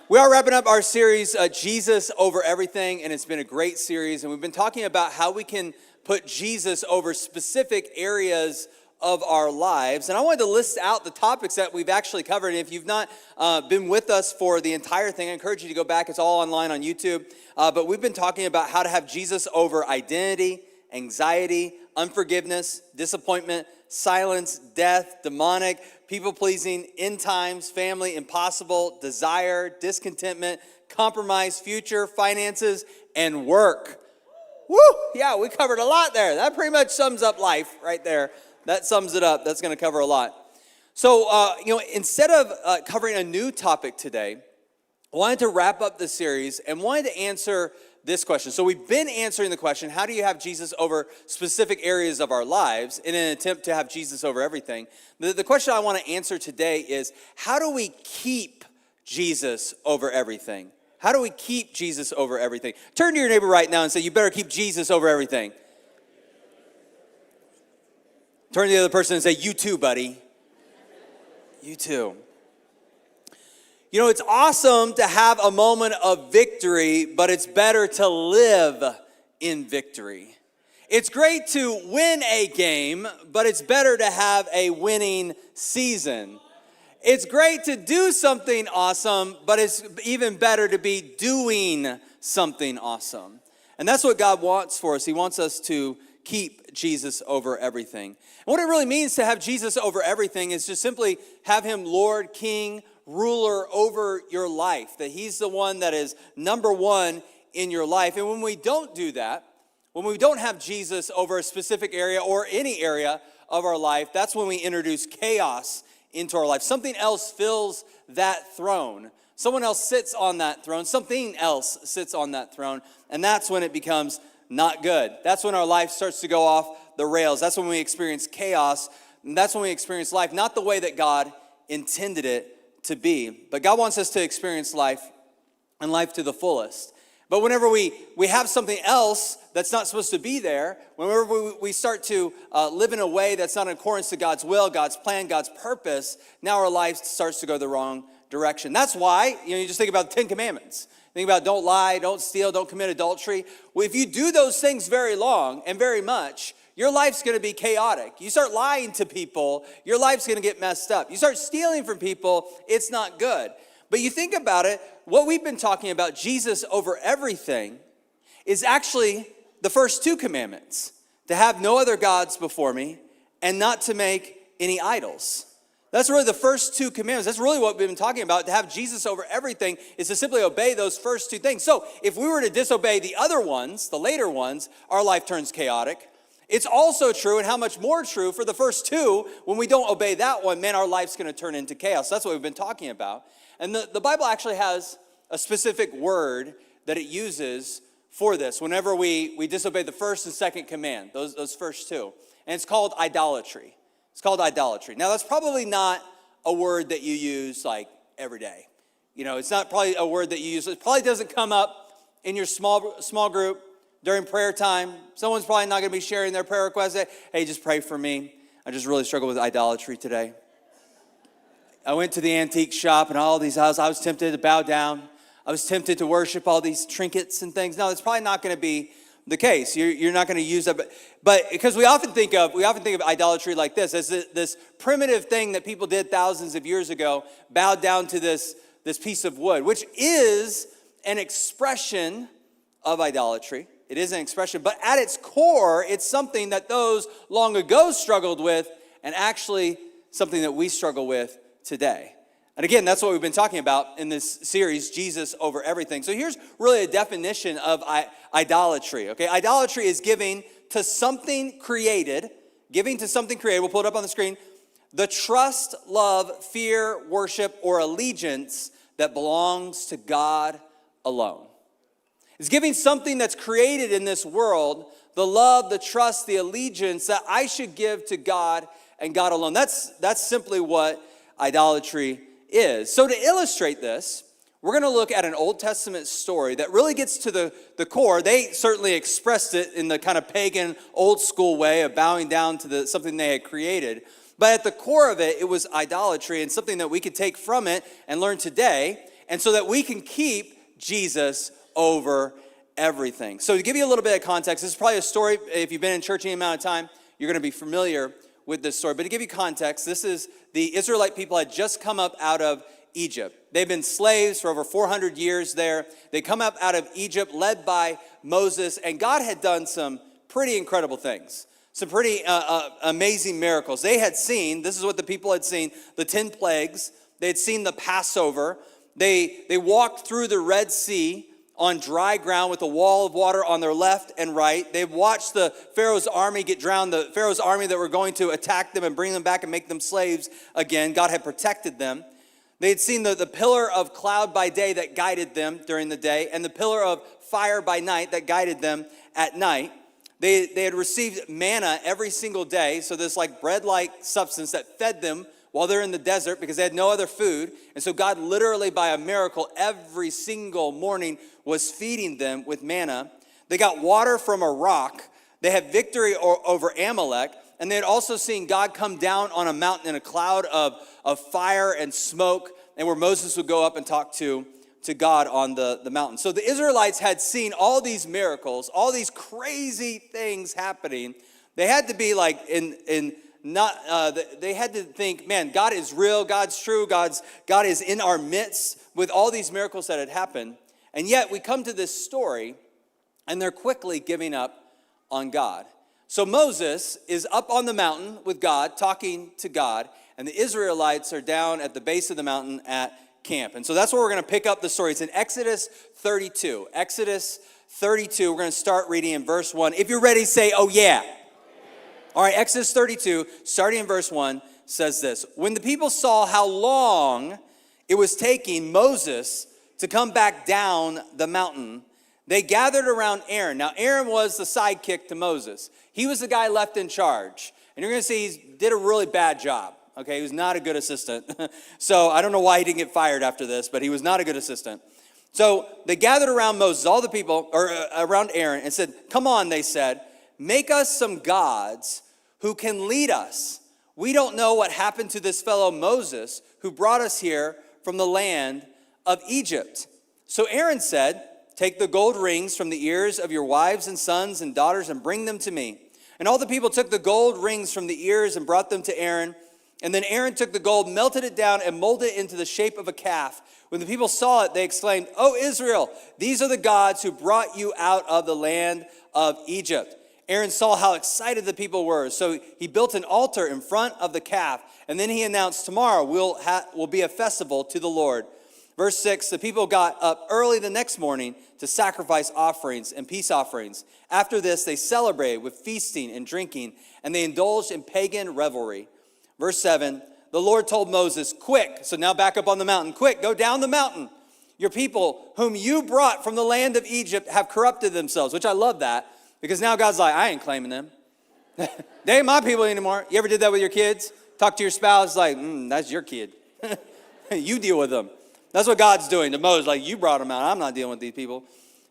We are wrapping up our series, Jesus Over Everything, and it's been a great series. And we've been talking about how we can put Jesus over specific areas of our lives. And I wanted to list out the topics that we've actually covered. And if you've not been with us for the entire thing, I encourage you to go back. It's all online on YouTube. But we've been talking about how to have Jesus over identity, anxiety, unforgiveness, disappointment, silence, death, demonic, people-pleasing, end times, family, impossible, desire, discontentment, compromise, future, finances, and work. Woo! Yeah, we covered a lot there. That pretty much sums up life right there. That sums it up. That's going to cover a lot. So, instead of covering a new topic today, I wanted to wrap up the series and wanted to answer this question. So we've been answering the question, how do you have Jesus over specific areas of our lives in an attempt to have Jesus over everything? The question I want to answer today is, how do we keep Jesus over everything? How do we keep Jesus over everything? Turn to your neighbor right now and say, you better keep Jesus over everything. Turn to the other person and say, you too, buddy. You too. You know, it's awesome to have a moment of victory, but it's better to live in victory. It's great to win a game, but it's better to have a winning season. It's great to do something awesome, but it's even better to be doing something awesome. And that's what God wants for us. He wants us to keep Jesus over everything. And what it really means to have Jesus over everything is to simply have him Lord, King, ruler over your life, that he's the one that is number one in your life. And when we don't do that, when we don't have Jesus over a specific area or any area of our life, that's when we introduce chaos into our life. Something else fills that throne. Someone else sits on that throne. Something else sits on that throne. And that's when it becomes not good. That's when our life starts to go off the rails. That's when we experience chaos. And that's when we experience life, not the way that God intended it to be. But God wants us to experience life and life to the fullest. But whenever we have something else that's not supposed to be there, whenever we start to live in a way that's not in accordance to God's will, God's plan, God's purpose, now our life starts to go the wrong direction. That's why, you just think about the 10 Commandments. Think about don't lie, don't steal, don't commit adultery. Well, if you do those things very long and very much, your life's going to be chaotic. You start lying to people, your life's going to get messed up. You start stealing from people, it's not good. But you think about it, what we've been talking about, Jesus over everything, is actually the first 2 commandments. To have no other gods before me and not to make any idols. That's really the first 2 commandments. That's really what we've been talking about. To have Jesus over everything is to simply obey those first 2 things. So if we were to disobey the other ones, the later ones, our life turns chaotic. It's also true, and how much more true, for the first 2, when we don't obey that one, man, our life's going to turn into chaos. That's what we've been talking about. And the Bible actually has a specific word that it uses for this whenever we disobey the first and second command, those first 2. And it's called idolatry. It's called idolatry. Now, that's probably not a word that you use like every day. It's not probably a word that you use. It probably doesn't come up in your small group during prayer time. Someone's probably not going to be sharing their prayer request. Hey, just pray for me. I just really struggle with idolatry today. I went to the antique shop and all these houses. I was tempted to bow down. I was tempted to worship all these trinkets and things. No, that's probably not going to be the case. You're not going to use that. But because we often think of idolatry like this, as this primitive thing that people did thousands of years ago, bowed down to this piece of wood, which is an expression of idolatry. It is an expression, but at its core, it's something that those long ago struggled with, and actually something that we struggle with today. And again, that's what we've been talking about in this series, Jesus over everything. So here's really a definition of idolatry, okay? Idolatry is giving to something created. We'll pull it up on the screen. The trust, love, fear, worship, or allegiance that belongs to God alone. It's giving something that's created in this world, the love, the trust, the allegiance that I should give to God and God alone. That's simply what idolatry is. So to illustrate this, we're going to look at an Old Testament story that really gets to the core. They certainly expressed it in the kind of pagan, old school way of bowing down to something they had created. But at the core of it, it was idolatry, and something that we could take from it and learn today and so that we can keep Jesus over everything. So to give you a little bit of context, this is probably a story, if you've been in church any amount of time, you're going to be familiar with this story. But to give you context, this is the Israelite people had just come up out of Egypt. They've been slaves for over 400 years there. They come up out of Egypt led by Moses, and God had done some pretty incredible things, some pretty amazing miracles. They had seen, this is what the people had seen, the 10 plagues. They had seen the Passover. They walked through the Red Sea on dry ground with a wall of water on their left and right. They watched the Pharaoh's army get drowned, the Pharaoh's army that were going to attack them and bring them back and make them slaves again. God had protected them. They had seen the pillar of cloud by day that guided them during the day, and the pillar of fire by night that guided them at night. They had received manna every single day, so this like bread-like substance that fed them while they're in the desert because they had no other food. And so God literally by a miracle every single morning was feeding them with manna. They got water from a rock. They had victory over Amalek. And they had also seen God come down on a mountain in a cloud of fire and smoke, and where Moses would go up and talk to God on the mountain. So the Israelites had seen all these miracles, all these crazy things happening. They had to be like they had to think, man, God is real, God's true, God is in our midst with all these miracles that had happened. And yet we come to this story, and they're quickly giving up on God. So Moses is up on the mountain with God, talking to God, and the Israelites are down at the base of the mountain at camp. And so that's where we're going to pick up the story. It's in Exodus 32. Exodus 32, we're going to start reading in verse 1. If you're ready, say, oh yeah. All right, Exodus 32, starting in verse 1, says this. When the people saw how long it was taking Moses to come back down the mountain, they gathered around Aaron. Now, Aaron was the sidekick to Moses. He was the guy left in charge. And you're going to see he did a really bad job. Okay, he was not a good assistant. So I don't know why he didn't get fired after this, but he was not a good assistant. So they gathered around Moses, all the people, or around Aaron, and said, come on, they said, make us some gods who can lead us. We don't know what happened to this fellow Moses who brought us here from the land of Egypt. So Aaron said, take the gold rings from the ears of your wives and sons and daughters and bring them to me. And all the people took the gold rings from the ears and brought them to Aaron. And then Aaron took the gold, melted it down, and molded it into the shape of a calf. When the people saw it, they exclaimed, "O Israel, these are the gods who brought you out of the land of Egypt." Aaron saw how excited the people were, so he built an altar in front of the calf. And then he announced, tomorrow will be a festival to the Lord. Verse 6, the people got up early the next morning to sacrifice offerings and peace offerings. After this, they celebrated with feasting and drinking, and they indulged in pagan revelry. Verse 7, the Lord told Moses, quick, so now back up on the mountain, quick, go down the mountain. Your people, whom you brought from the land of Egypt, have corrupted themselves, which I love that, because now God's like, I ain't claiming them. They ain't my people anymore. You ever did that with your kids? Talk to your spouse, like, that's your kid. You deal with them. That's what God's doing to Moses, like, you brought them out. I'm not dealing with these people.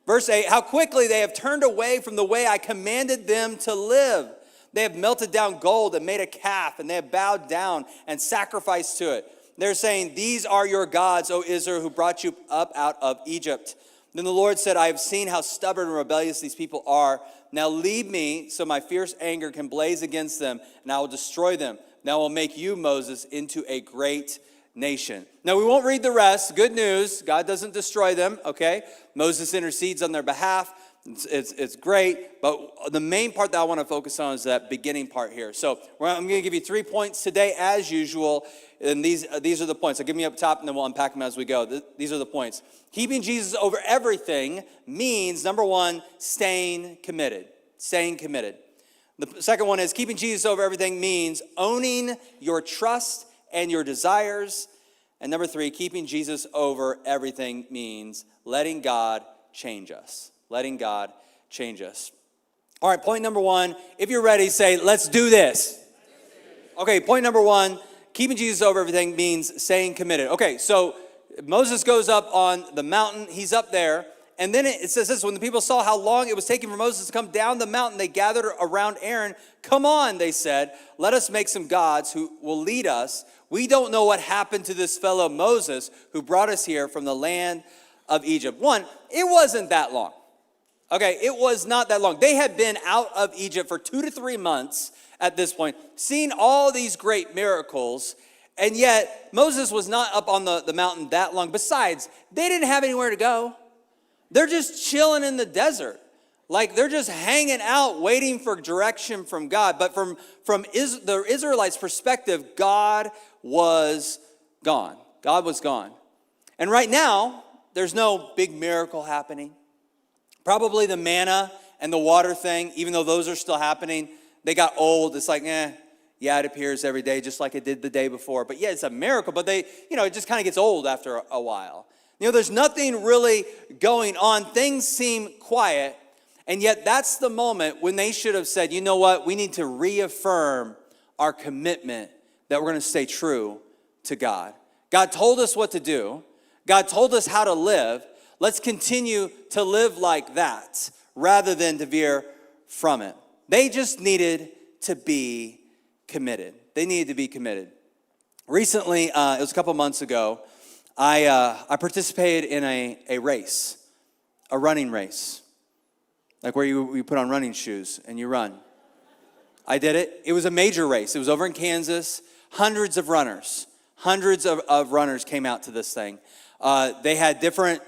Verse 8, how quickly they have turned away from the way I commanded them to live. They have melted down gold and made a calf, and they have bowed down and sacrificed to it. They're saying, these are your gods, O Israel, who brought you up out of Egypt. Then the Lord said, I have seen how stubborn and rebellious these people are. Now leave me so my fierce anger can blaze against them, and I will destroy them. Now I will make you, Moses, into a great nation. Now we won't read the rest. Good news, God doesn't destroy them, okay? Moses intercedes on their behalf. It's great, but the main part that I want to focus on is that beginning part here. So I'm going to give you 3 points today, as usual, and these are the points. I'll give them up top, and then we'll unpack them as we go. These are the points. Keeping Jesus over everything means, number one, staying committed. Staying committed. The second one is keeping Jesus over everything means owning your trust and your desires. And number three, keeping Jesus over everything means letting God change us. Letting God change us. All right, point number one. If you're ready, say, let's do this. Okay, point number one, keeping Jesus over everything means staying committed. Okay, so Moses goes up on the mountain. He's up there, And then it says this, when the people saw how long it was taking for Moses to come down the mountain, they gathered around Aaron. Come on, they said, let us make some gods who will lead us. We don't know what happened to this fellow Moses who brought us here from the land of Egypt. One, it wasn't that long. Okay, it was not that long. They had been out of Egypt for 2 to 3 months at this point, seen all these great miracles, and yet Moses was not up on the mountain that long. Besides, they didn't have anywhere to go. They're just chilling in the desert. Like they're just hanging out, waiting for direction from God. But from the Israelites' perspective, God was gone. God was gone. And right now, there's no big miracle happening. Probably the manna and the water thing, even though those are still happening, they got old. It's like, yeah, it appears every day just like it did the day before. But yeah, it's a miracle. But it just kind of gets old after a while. There's nothing really going on. Things seem quiet. And yet that's the moment when they should have said, you know what? We need to reaffirm our commitment that we're going to stay true to God. God told us what to do. God told us how to live. Let's continue to live like that rather than to veer from it. They just needed to be committed. They needed to be committed. Recently, it was a couple months ago, I participated in a race, a running race, like where you put on running shoes and you run. I did it. It was a major race. It was over in Kansas. Hundreds of runners came out to this thing. They had different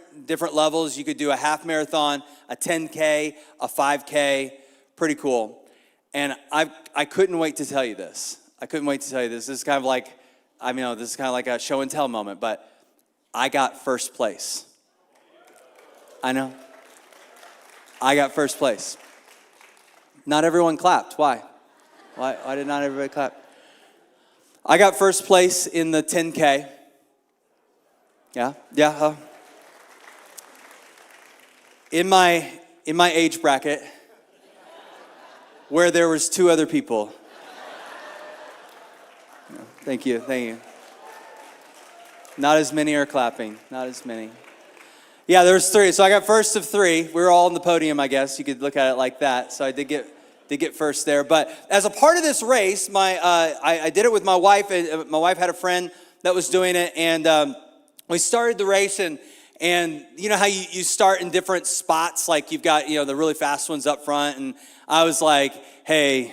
levels. You could do a half marathon, a 10K, a 5K. Pretty cool. And I couldn't wait to tell you this. This is kind of like, this is kind of like a show and tell moment, but I got first place. I know. I got first place. Not everyone clapped. Why? Why did not everybody clap? I got first place in the 10K. Yeah. In my age bracket, where there was 2 other people. Thank you. Not as many are clapping. Not as many. Yeah, there was 3. So I got first of 3. We were all on the podium, I guess. You could look at it like that. So I did get first there. But as a part of this race, I did it with my wife. And my wife had a friend that was doing it, and we started the race. And you know how you start in different spots, like you've got the really fast ones up front. And I was like, hey,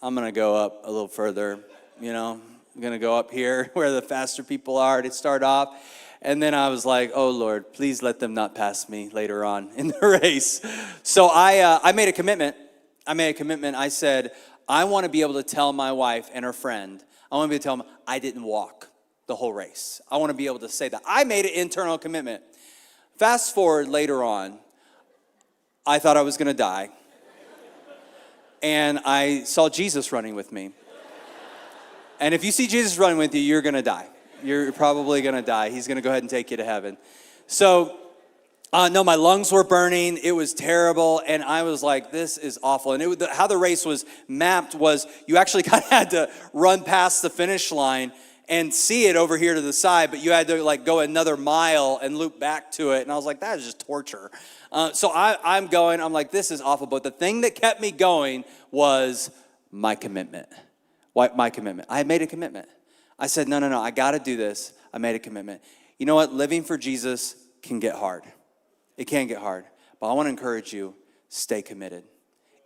I'm gonna go up a little further. I'm going to go up here where the faster people are to start off. And then I was like, oh, Lord, please let them not pass me later on in the race. So I made a commitment. I said, I want to be able to tell my wife and her friend, I want to be able to tell them I didn't walk the whole race. I want to be able to say that. I made an internal commitment. Fast forward later on, I thought I was going to die. And I saw Jesus running with me. And if you see Jesus running with you, you're going to die. You're probably going to die. He's going to go ahead and take you to heaven. So, no, my lungs were burning. It was terrible. And I was like, this is awful. And how the race was mapped was you actually kind of had to run past the finish line and see it over here to the side. But you had to go another mile and loop back to it. And I was like, that is just torture. So I'm like, this is awful. But the thing that kept me going was my commitment. My commitment. I had made a commitment. I said, no, I got to do this. I made a commitment. You know what? Living for Jesus can get hard. It can get hard. But I want to encourage you, stay committed.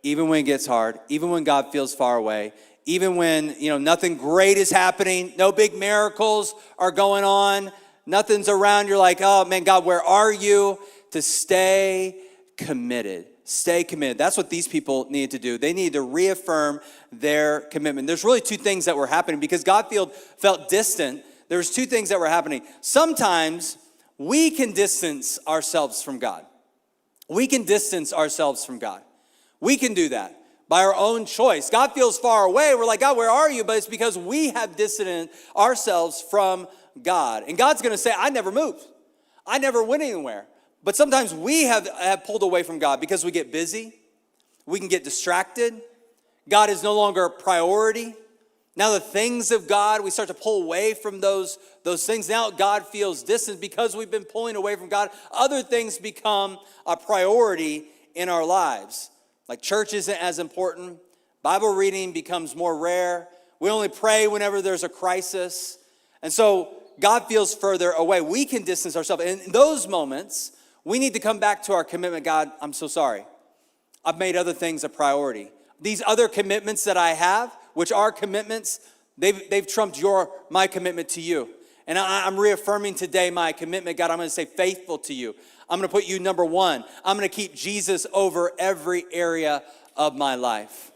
Even when it gets hard, even when God feels far away, even when, nothing great is happening, no big miracles are going on, nothing's around, you're like, oh man, God, where are you? To stay committed. Stay committed. That's what these people needed to do. They needed to reaffirm their commitment. There's really 2 things that were happening because God felt distant. There's 2 things that were happening. Sometimes we can distance ourselves from God. We can distance ourselves from God. We can do that by our own choice. God feels far away. We're like, God, where are you? But it's because we have distanced ourselves from God. And God's going to say, I never moved. I never went anywhere. But sometimes we have pulled away from God because we get busy. We can get distracted. God is no longer a priority. Now the things of God, we start to pull away from those things. Now God feels distant because we've been pulling away from God. Other things become a priority in our lives. Like church isn't as important. Bible reading becomes more rare. We only pray whenever there's a crisis. And so God feels further away. We can distance ourselves. And in those moments, we need to come back to our commitment. God, I'm so sorry. I've made other things a priority. These other commitments that I have, which are commitments, they've trumped my commitment to you. And I'm reaffirming today my commitment. God, I'm going to stay faithful to you. I'm going to put you number one. I'm going to keep Jesus over every area of my life.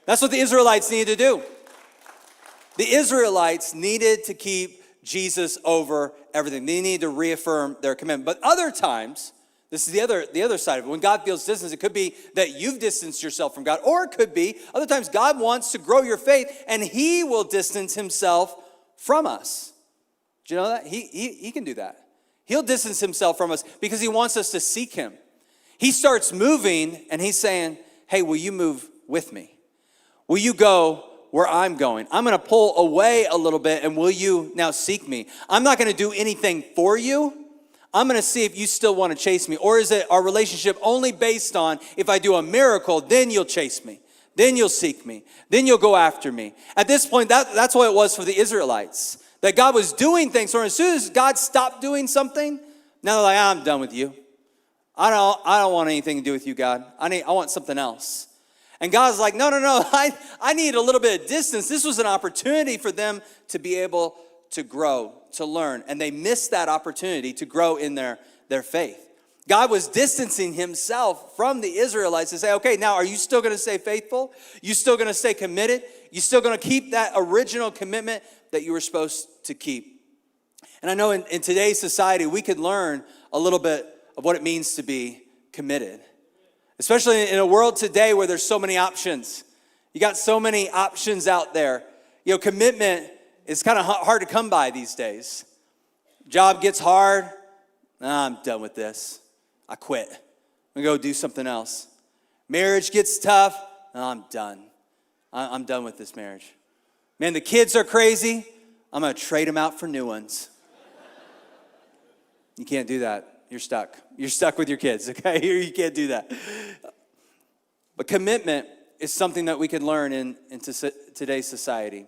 That's what the Israelites needed to do. The Israelites needed to keep Jesus over everything. They needed to reaffirm their commitment. But other times, this is the other side of it. When God feels distance, it could be that you've distanced yourself from God, or it could be other times God wants to grow your faith, and He will distance Himself from us. Do you know that? He can do that. He'll distance Himself from us because He wants us to seek Him. He starts moving, and He's saying, hey, will you move with me? Will you go where I'm going? I'm going to pull away a little bit, and will you now seek me? I'm not going to do anything for you. I'm going to see if you still want to chase me. Or is it our relationship only based on if I do a miracle, then you'll chase me. Then you'll seek me. Then you'll go after me. At this point, that's what it was for the Israelites. That God was doing things for them. As soon as God stopped doing something, now they're like, I'm done with you. I don't want anything to do with you, God. I want something else. And God's like, no. I need a little bit of distance. This was an opportunity for them to be able to grow, to learn. And they missed that opportunity to grow in their faith. God was distancing Himself from the Israelites to say, okay, now are you still going to stay faithful? You still going to stay committed? You still going to keep that original commitment that you were supposed to keep? And I know in today's society, we could learn a little bit of what it means to be committed. Especially in a world today where there's so many options. You got so many options out there. You know, commitment is kind of hard to come by these days. Job gets hard. I'm done with this. I quit. I'm going to go do something else. Marriage gets tough. I'm done. I'm done with this marriage. Man, the kids are crazy. I'm going to trade them out for new ones. You can't do that. You're stuck. You're stuck with your kids, okay? You can't do that. But commitment is something that we can learn in today's society.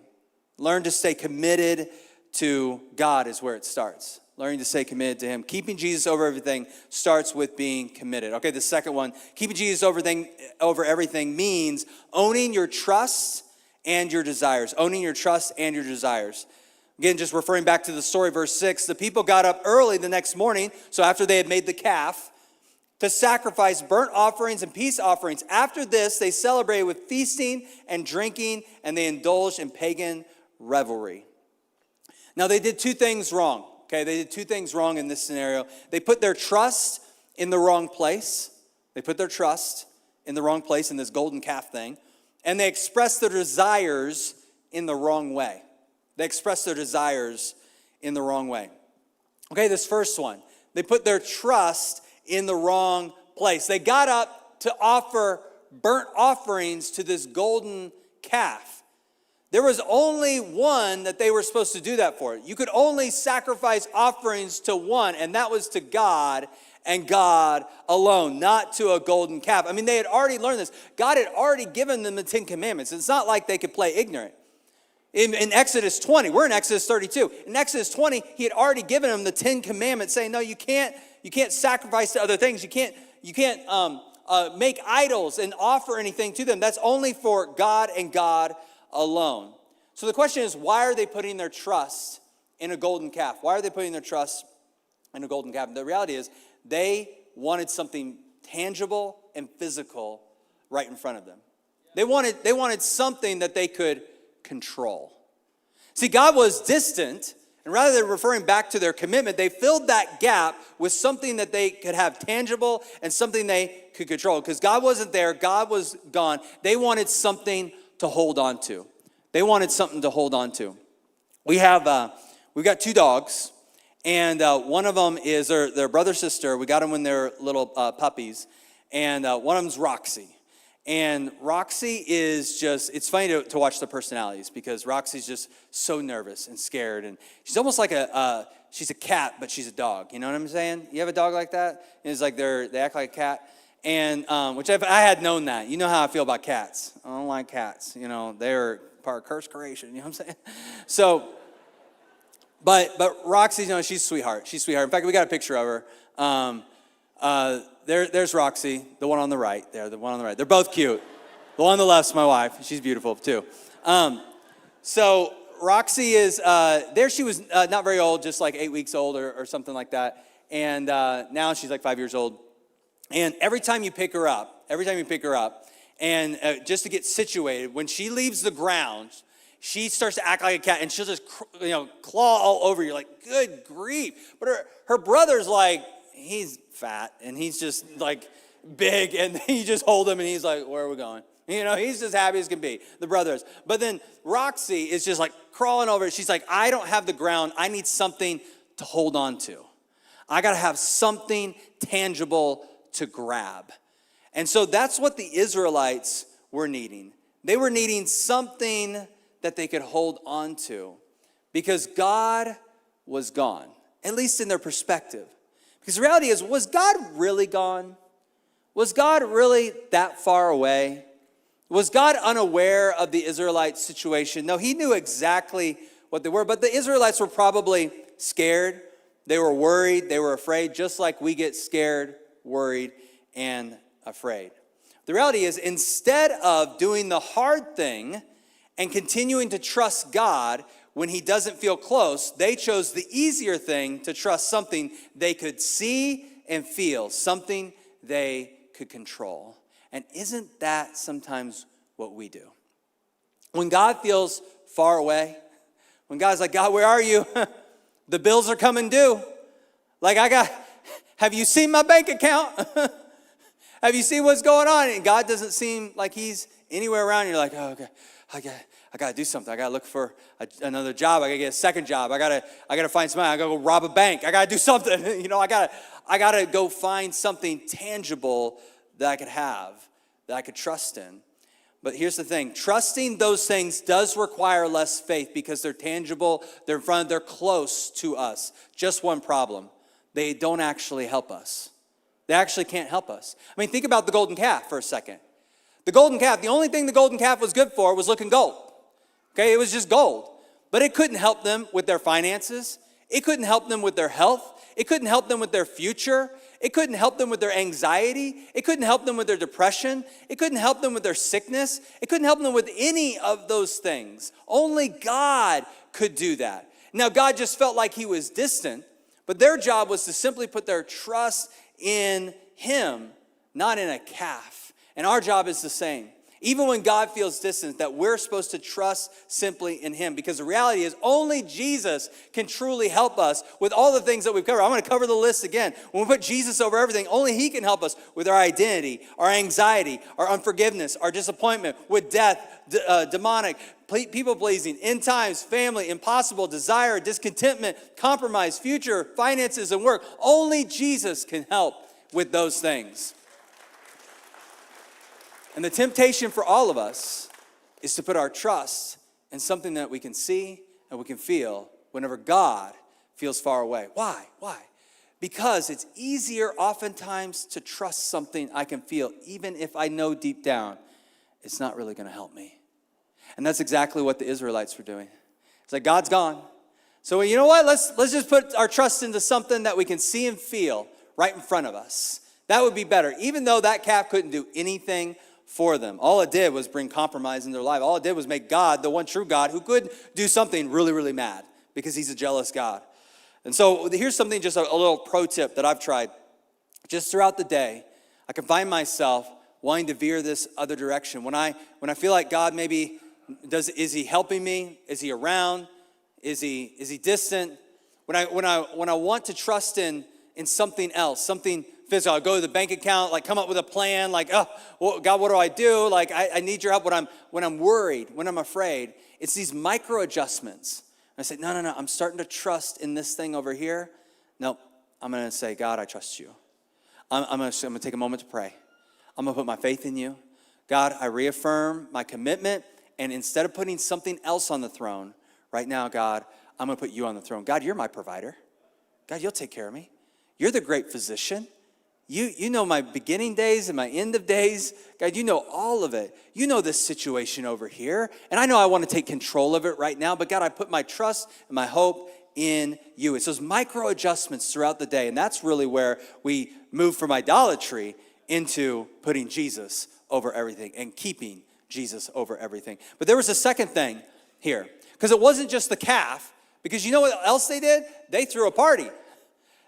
Learn to stay committed to God is where it starts. Learning to stay committed to Him. Keeping Jesus over everything starts with being committed. Okay, the second one, keeping Jesus over everything means owning your trust and your desires. Owning your trust and your desires. Again, just referring back to the story, verse 6, the people got up early the next morning, so after they had made the calf, to sacrifice burnt offerings and peace offerings. After this, they celebrated with feasting and drinking, and they indulged in pagan revelry. Now, they did two things wrong, okay? They did two things wrong in this scenario. They put their trust in the wrong place. They put their trust in the wrong place in this golden calf thing, and they expressed their desires in the wrong way. They expressed their desires in the wrong way. Okay, this first one. They put their trust in the wrong place. They got up to offer burnt offerings to this golden calf. There was only one that they were supposed to do that for. You could only sacrifice offerings to one, and that was to God and God alone, not to a golden calf. I mean, they had already learned this. God had already given them the 10 Commandments. It's not like they could play ignorant. In Exodus 20, we're in Exodus 32. In Exodus 20, He had already given them the 10 Commandments, saying, no, you can't sacrifice to other things. You can't make idols and offer anything to them. That's only for God and God alone. So the question is, why are they putting their trust in a golden calf? Why are they putting their trust in a golden calf? And the reality is, they wanted something tangible and physical right in front of them. They wanted something that they could control. See, God was distant, and rather than referring back to their commitment, they filled that gap with something that they could have tangible and something they could control. Because God wasn't there, God was gone. They wanted something to hold on to. They wanted something to hold on to. We've got two dogs, and one of them is their brother-sister. We got them when they were little puppies, and one of them's Roxy. And Roxy is just, it's funny to watch the personalities because Roxy's just so nervous and scared. And she's almost like she's a cat, but she's a dog. You know what I'm saying? You have a dog like that? And it's like they act like a cat. And which I had known that. You know how I feel about cats. I don't like cats. You know, they're part of cursed creation. You know what I'm saying? So, but Roxy, you know, she's a sweetheart. She's a sweetheart. In fact, we got a picture of her. There's Roxy, the one on the right there, the one on the right. They're both cute. The one on the left's my wife. She's beautiful too. So Roxy is, there she was not very old, just like 8 weeks old or something like that. And now she's like 5 years old. And every time you pick her up, and just to get situated, when she leaves the ground, she starts to act like a cat, and she'll just, claw all over you, like, good grief. But her brother's like, he's fat, and he's just, like, big, and you just hold him, and he's like, where are we going? You know, he's just happy as can be, the brother is. But then Roxy is just, like, crawling over. She's like, I don't have the ground. I need something to hold on to. I got to have something tangible to grab. And so that's what the Israelites were needing. They were needing something that they could hold on to because God was gone, at least in their perspective. Because the reality is, was God really gone? Was God really that far away? Was God unaware of the Israelite situation? No, he knew exactly what they were, but the Israelites were probably scared. They were worried. They were afraid, just like we get scared, worried, and afraid. The reality is, instead of doing the hard thing and continuing to trust God when he doesn't feel close, they chose the easier thing to trust something they could see and feel, something they could control. And isn't that sometimes what we do? When God feels far away, when God's like, God, where are you? The bills are coming due. Like, have you seen my bank account? Have you seen what's going on? And God doesn't seem like he's anywhere around. You're like, oh, okay, I got to do something. I got to look for another job. I got to get a second job. I got to find somebody. I got to go rob a bank. I got to do something. You know, I got to go find something tangible that I could have, that I could trust in. But here's the thing. Trusting those things does require less faith because they're tangible, they're in front, they're close to us. Just one problem. They don't actually help us. They actually can't help us. I mean, think about the golden calf for a second. The golden calf, the only thing the golden calf was good for was looking gold. Okay, it was just gold. But it couldn't help them with their finances. It couldn't help them with their health. It couldn't help them with their future. It couldn't help them with their anxiety. It couldn't help them with their depression. It couldn't help them with their sickness. It couldn't help them with any of those things. Only God could do that. Now, God just felt like he was distant, but their job was to simply put their trust in him, not in a calf. And our job is the same. Even when God feels distant, that we're supposed to trust simply in him. Because the reality is only Jesus can truly help us with all the things that we've covered. I'm going to cover the list again. When we put Jesus over everything, only he can help us with our identity, our anxiety, our unforgiveness, our disappointment, with death, demonic, people-pleasing, end times, family, impossible, desire, discontentment, compromise, future, finances, and work. Only Jesus can help with those things. And the temptation for all of us is to put our trust in something that we can see and we can feel whenever God feels far away. Why? Because it's easier oftentimes to trust something I can feel, even if I know deep down it's not really going to help me. And that's exactly what the Israelites were doing. It's like, God's gone. So you know what? Let's just put our trust into something that we can see and feel right in front of us. That would be better, even though that calf couldn't do anything for them. All it did was bring compromise in their life. All it did was make God, the one true God, who could do something really, really mad because he's a jealous God. And so here's something, just a little pro tip that I've tried. Just throughout the day, I can find myself wanting to veer this other direction. When I feel like God maybe is he helping me? Is he around? Is he distant? When I want to trust in something else, something physical, I'll go to the bank account, like come up with a plan, like, oh, well, God, what do I do? Like, I need your help when I'm worried, when I'm afraid. It's these micro adjustments. I say, no, I'm starting to trust in this thing over here. No, I'm going to say, God, I trust you. I'm going to take a moment to pray. I'm going to put my faith in you. God, I reaffirm my commitment, and instead of putting something else on the throne, right now, God, I'm going to put you on the throne. God, you're my provider. God, you'll take care of me. You're the great physician. You know my beginning days and my end of days. God, you know all of it. You know this situation over here. And I know I want to take control of it right now, but God, I put my trust and my hope in you. It's those micro adjustments throughout the day, and that's really where we move from idolatry into putting Jesus over everything and keeping Jesus over everything. But there was a second thing here, because it wasn't just the calf, because you know what else they did? They threw a party.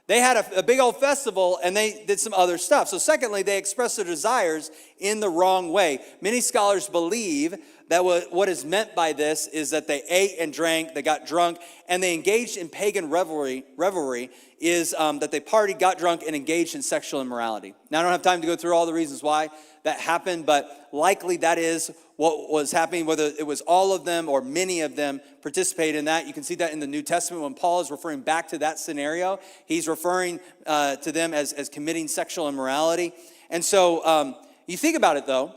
They had a big old festival, and they did some other stuff. So secondly, they expressed their desires in the wrong way. Many scholars believe that what is meant by this is that they ate and drank, they got drunk, and they engaged in pagan revelry is that they partied, got drunk, and engaged in sexual immorality. Now, I don't have time to go through all the reasons why that happened, but likely that is what was happening, whether it was all of them or many of them participated in that. You can see that in the New Testament when Paul is referring back to that scenario. He's referring to them as committing sexual immorality. And so you think about it, though.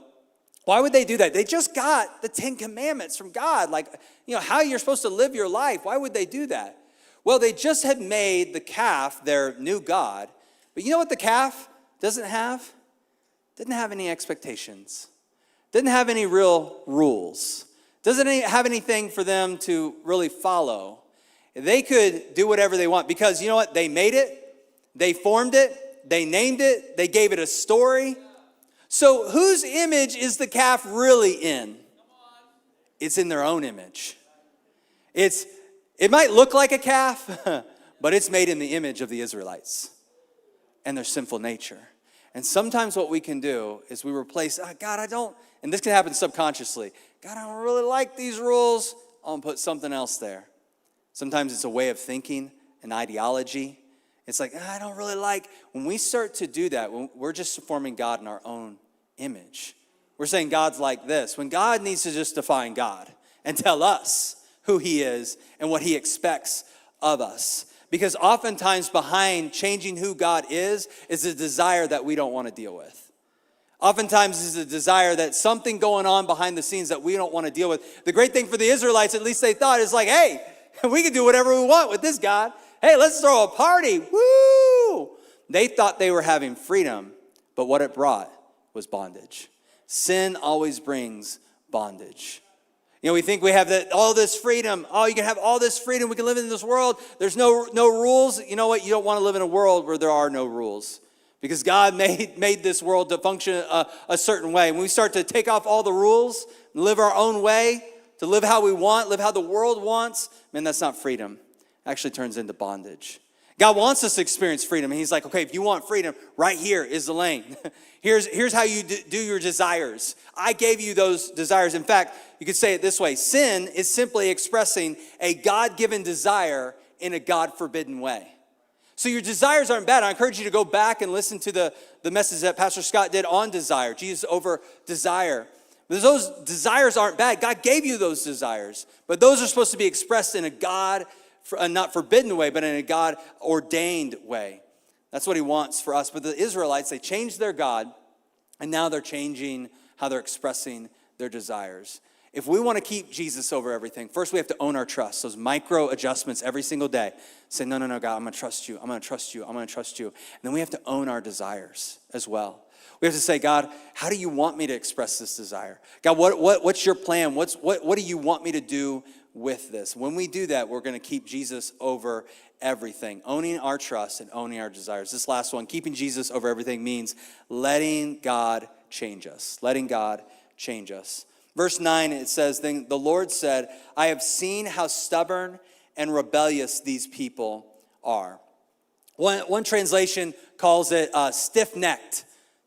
Why would they do that? They just got the 10 Commandments from God, like, how you're supposed to live your life. Why would they do that? Well, they just had made the calf their new God. But you know what the calf doesn't have? Didn't have any expectations. Didn't have any real rules. Doesn't have anything for them to really follow. They could do whatever they want because you know what? They made it. They formed it. They named it. They gave it a story. So whose image is the calf really in? It's in their own image. It might look like a calf, but it's made in the image of the Israelites and their sinful nature. And sometimes what we can do is we replace, God, I don't, and this can happen subconsciously. God, I don't really like these rules. I'll put something else there. Sometimes it's a way of thinking, an ideology. It's like, I don't really like. When we start to do that, we're just forming God in our own image. We're saying God's like this. When God needs to just define God and tell us who he is and what he expects of us. Because oftentimes behind changing who God is a desire that we don't want to deal with. Oftentimes is a desire that something going on behind the scenes that we don't want to deal with. The great thing for the Israelites, at least they thought, is like, hey, we can do whatever we want with this God. Hey, let's throw a party. Woo! They thought they were having freedom, but what it brought was bondage. Sin always brings bondage. We think we have all this freedom. Oh, you can have all this freedom. We can live in this world. There's no rules. You know what? You don't want to live in a world where there are no rules. Because God made this world to function a certain way. When we start to take off all the rules and live our own way, to live how we want, live how the world wants, man, that's not freedom. It actually turns into bondage. God wants us to experience freedom. And he's like, okay, if you want freedom, right here is the lane. Here's how you do your desires. I gave you those desires. In fact, you could say it this way. Sin is simply expressing a God-given desire in a God-forbidden way. So your desires aren't bad. I encourage you to go back and listen to the message that Pastor Scott did on desire, Jesus over desire. Those desires aren't bad. God gave you those desires. But those are supposed to be expressed in a God, not forbidden way, but in a God-ordained way. That's what he wants for us. But the Israelites, they changed their God, and now they're changing how they're expressing their desires. If we want to keep Jesus over everything, first we have to own our trust. Those micro adjustments every single day. Say, no, God, I'm going to trust you. I'm going to trust you. I'm going to trust you. And then we have to own our desires as well. We have to say, God, how do you want me to express this desire? God, what's your plan? What do you want me to do with this? When we do that, we're going to keep Jesus over everything. Owning our trust and owning our desires. This last one, keeping Jesus over everything, means letting God change us. Letting God change us. Verse 9, it says, then the Lord said, I have seen how stubborn and rebellious these people are. One translation calls it stiff-necked.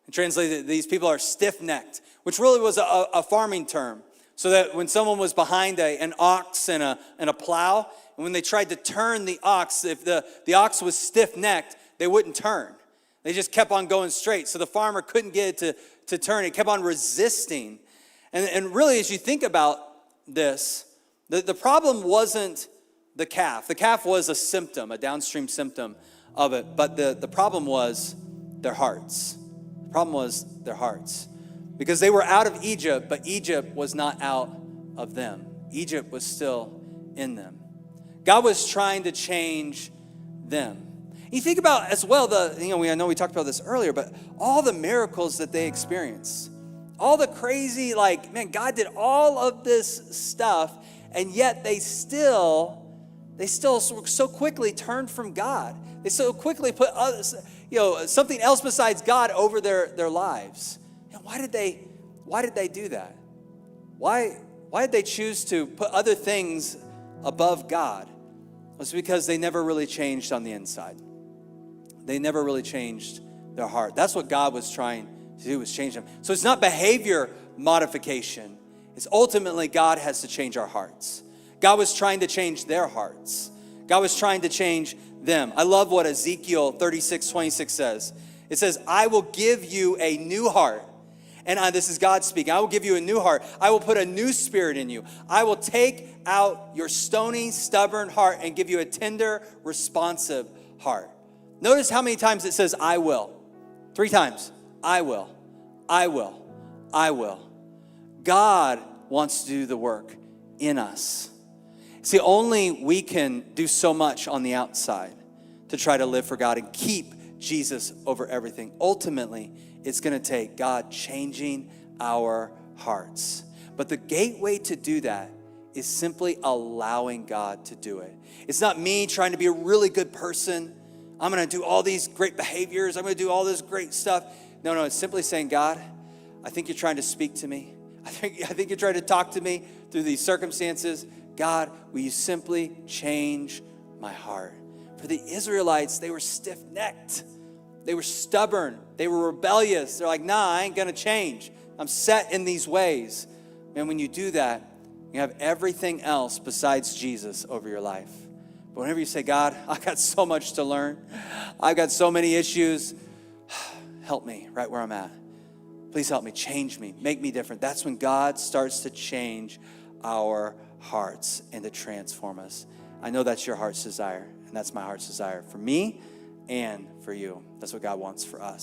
It translated, these people are stiff-necked, which really was a farming term. So that when someone was behind an ox and a plow, and when they tried to turn the ox, if the ox was stiff-necked, they wouldn't turn. They just kept on going straight. So the farmer couldn't get it to turn. It kept on resisting. And really, as you think about this, the problem wasn't the calf. The calf was a symptom, a downstream symptom of it. But the problem was their hearts. The problem was their hearts. Because they were out of Egypt, but Egypt was not out of them. Egypt was still in them. God was trying to change them. You think about as well, I know we talked about this earlier, but all the miracles that they experienced, all the crazy, God did all of this stuff, and yet they still so quickly turned from God. They so quickly put something else besides God over their lives. And why did they do that? Why did they choose to put other things above God? It was because they never really changed on the inside. They never really changed their heart. That's what God was trying to do, was change them. So it's not behavior modification. It's ultimately God has to change our hearts. God was trying to change their hearts. God was trying to change them. I love what Ezekiel 36:26 says. It says, I will give you a new heart. And this is God speaking. I will give you a new heart. I will put a new spirit in you. I will take out your stony, stubborn heart and give you a tender, responsive heart. Notice how many times it says, I will. 3 times. I will. I will. I will. God wants to do the work in us. See, only we can do so much on the outside to try to live for God and keep Jesus over everything. Ultimately, it's going to take God changing our hearts. But the gateway to do that is simply allowing God to do it. It's not me trying to be a really good person. I'm going to do all these great behaviors. I'm going to do all this great stuff. No, it's simply saying, God, I think you're trying to speak to me. I think you're trying to talk to me through these circumstances. God, will you simply change my heart? For the Israelites, they were stiff-necked. They were stubborn. They were rebellious. They're like, nah, I ain't going to change. I'm set in these ways. And when you do that, you have everything else besides Jesus over your life. But whenever you say, God, I got so much to learn. I've got so many issues. Help me right where I'm at. Please help me, change me, make me different. That's when God starts to change our hearts and to transform us. I know that's your heart's desire, and that's my heart's desire for me and for you. That's what God wants for us.